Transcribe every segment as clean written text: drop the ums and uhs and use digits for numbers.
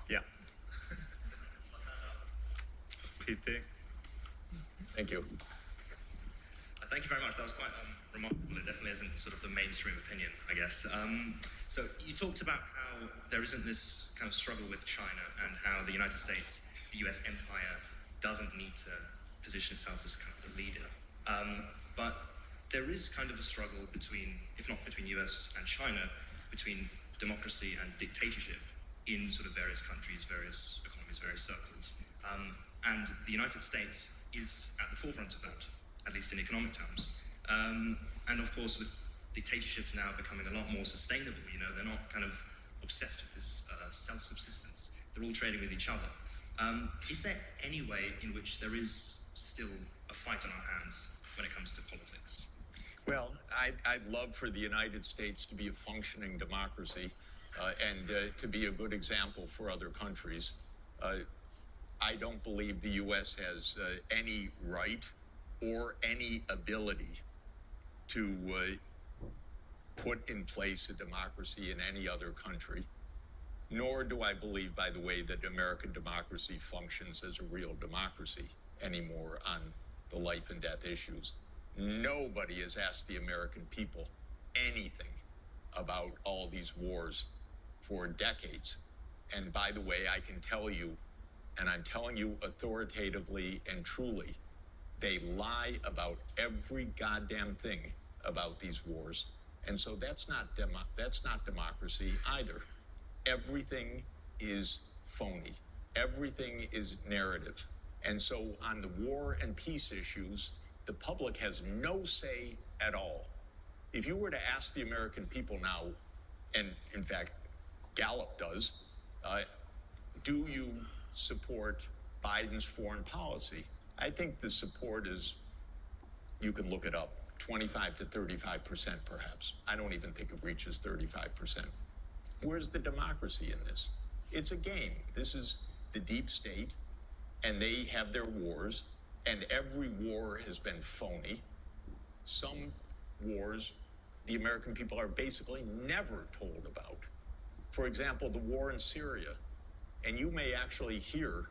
Yeah. Please do. Thank you. Thank you very much. That was quite remarkable. It definitely isn't sort of the mainstream opinion, I guess. So you talked about how there isn't this kind of struggle with China and how the United States, the US empire, doesn't need to position itself as kind of the leader. But there is kind of a struggle between, if not between US and China, between democracy and dictatorship in sort of various countries, various economies, various circles. And the United States is at the forefront of that, at least in economic terms. And of course, with dictatorships now becoming a lot more sustainable, you know, they're not kind of obsessed with this self-subsistence. They're all trading with each other. Is there any way in which there is still a fight on our hands when it comes to politics? Well, I'd love for the United States to be a functioning democracy and to be a good example for other countries. I don't believe the U.S. has any right or any ability to put in place a democracy in any other country. Nor do I believe, by the way, that American democracy functions as a real democracy anymore on the life and death issues. Nobody has asked the American people anything about all these wars for decades. And by the way, I can tell you, and I'm telling you authoritatively and truly, they lie about every goddamn thing about these wars. And so that's not democracy either. Everything is phony. Everything is narrative. And so on the war and peace issues, the public has no say at all. If you were to ask the American people now, and in fact, Gallup does, do you support Biden's foreign policy? I think the support is, you can look it up, 25 to 35% perhaps. I don't even think it reaches 35%. Where's the democracy in this? It's a game. This is the deep state, and they have their wars, and every war has been phony. Some wars, the American people are basically never told about. For example, the war in Syria. And you may actually hear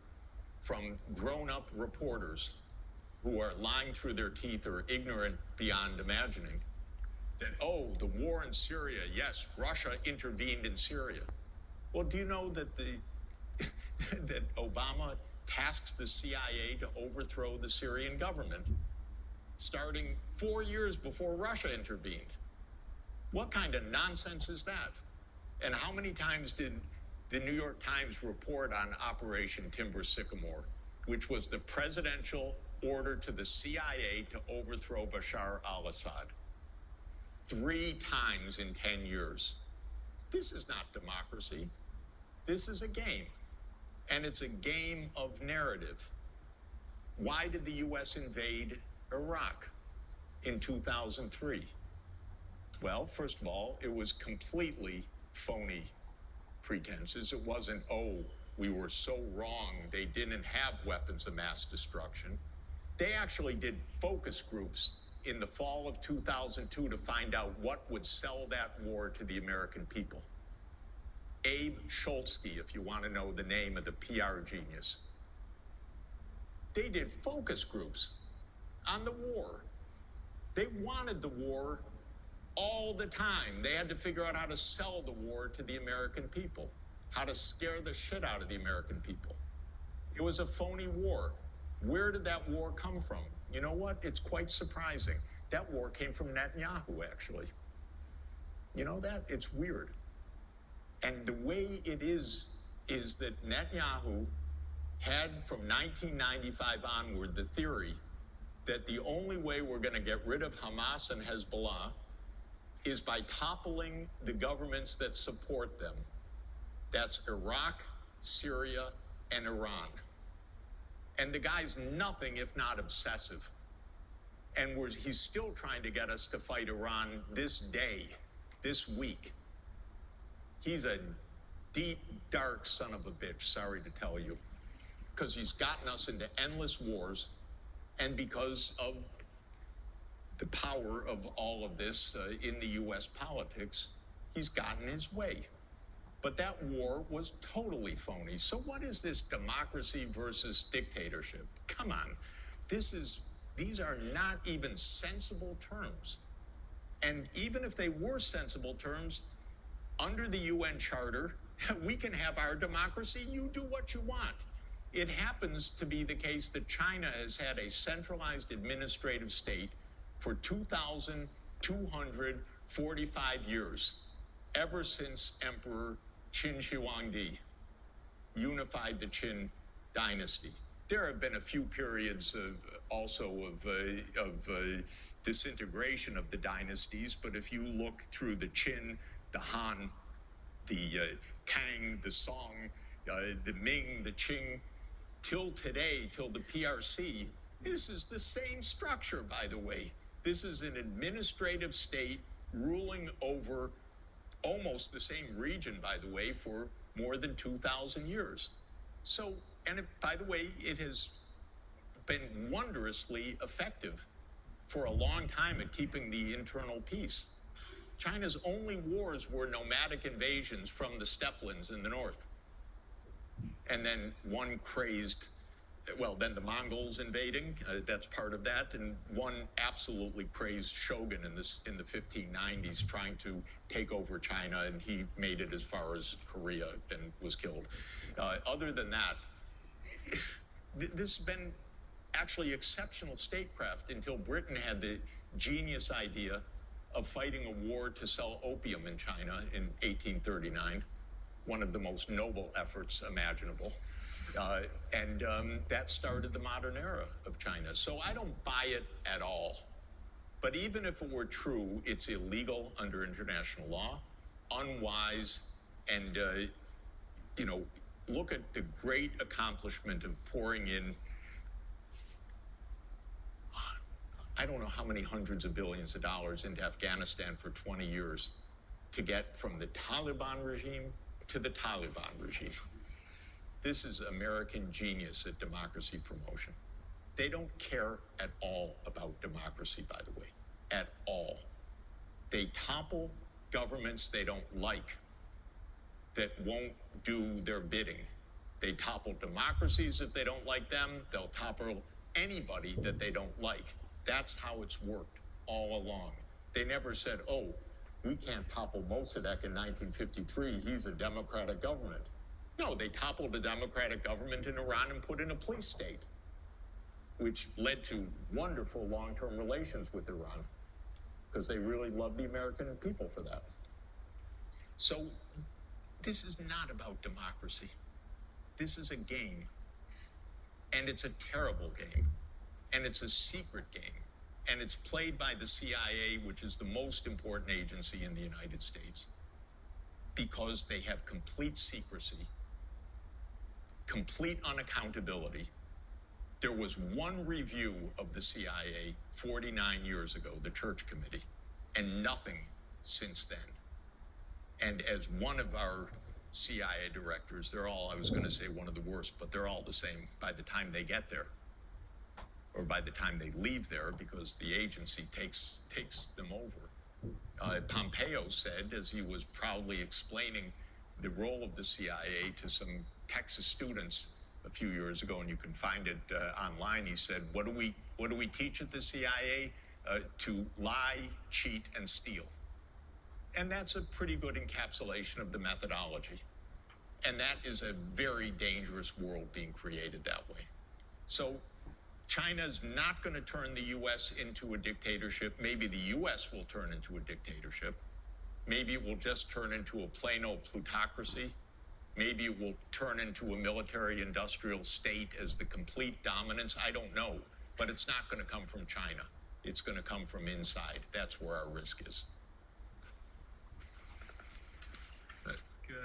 from grown-up reporters who are lying through their teeth or ignorant beyond imagining that, oh, the war in Syria, yes, Russia intervened in Syria. Well, do you know that that Obama tasked the CIA to overthrow the Syrian government starting 4 years before Russia intervened? What kind of nonsense is that? And how many times did the New York Times report on Operation Timber Sycamore, which was the presidential order to the CIA to overthrow Bashar al-Assad? 3 times in 10 years. This is not democracy. This is a game. And it's a game of narrative. Why did the U.S. invade Iraq in 2003? Well, first of all, it was completely phony pretenses. It wasn't, oh, we were so wrong, they didn't have weapons of mass destruction. They actually did focus groups in the fall of 2002 to find out what would sell that war to the American people. Abe Schultzky, if you want to know the name of the PR genius. They did focus groups on the war. They wanted the war all the time. They had to figure out how to sell the war to the American people, how to scare the shit out of the American people. It was a phony war. Where did that war come from? You know what? It's quite surprising. That war came from Netanyahu, actually. You know that? It's weird. And the way it is that Netanyahu had from 1995 onward the theory that the only way we're going to get rid of Hamas and Hezbollah is by toppling the governments that support them. That's Iraq, Syria, and Iran. And the guy's nothing if not obsessive. And he's still trying to get us to fight Iran this day, this week. He's a deep, dark son of a bitch, sorry to tell you, because he's gotten us into endless wars, and because of the power of all of this in the U.S. politics, he's gotten his way. But that war was totally phony. So what is this democracy versus dictatorship? Come on. These are not even sensible terms. And even if they were sensible terms, under the UN Charter, we can have our democracy. You do what you want. It happens to be the case that China has had a centralized administrative state for 2,245 years, ever since Emperor Qin Shi Huangdi unified the Qin dynasty. There have been a few periods of disintegration of the dynasties, but if you look through the Qin, the Han, the Tang, the Song, the Ming, the Qing, till today, till the PRC, this is the same structure, by the way. This is an administrative state ruling over almost the same region, by the way, for more than 2,000 years. So, and by the way, it has been wondrously effective for a long time at keeping the internal peace. China's only wars were nomadic invasions from the steppelands in the north. And then one crazed, then the Mongols invading, that's part of that, and one absolutely crazed shogun in the 1590s trying to take over China, and he made it as far as Korea and was killed. Other than that, this has been actually exceptional statecraft until Britain had the genius idea of fighting a war to sell opium in China in 1839, one of the most noble efforts imaginable. And that started the modern era of China. So I don't buy it at all. But even if it were true, it's illegal under international law, unwise, and, look at the great accomplishment of pouring in, I don't know how many hundreds of billions of dollars into Afghanistan for 20 years to get from the Taliban regime to the Taliban regime. This is American genius at democracy promotion. They don't care at all about democracy, by the way, at all. They topple governments they don't like that won't do their bidding. They topple democracies if they don't like them. They'll topple anybody that they don't like. That's how it's worked all along. They never said, oh, we can't topple Mossadegh in 1953. He's a democratic government. No, they toppled a democratic government in Iran and put in a police state, which led to wonderful long-term relations with Iran because they really love the American people for that. So this is not about democracy. This is a game, and it's a terrible game, and it's a secret game, and it's played by the CIA, which is the most important agency in the United States, because they have complete secrecy, complete unaccountability. There was one review of the CIA 49 years ago, the Church Committee, and nothing since then. And as one of our CIA directors, they're all, I was going to say one of the worst, but they're all the same by the time they get there, or by the time they leave there, because the agency takes them over. Pompeo said, as he was proudly explaining the role of the CIA to some Texas students a few years ago, and you can find it online, he said, what do we teach at the CIA? To lie, cheat, and steal. And that's a pretty good encapsulation of the methodology. And that is a very dangerous world being created that way. So China's not going to turn the U.S. into a dictatorship. Maybe the U.S. will turn into a dictatorship. Maybe it will just turn into a plain old plutocracy. Maybe it will turn into a military-industrial state as the complete dominance. I don't know. But it's not going to come from China. It's going to come from inside. That's where our risk is. Let's go.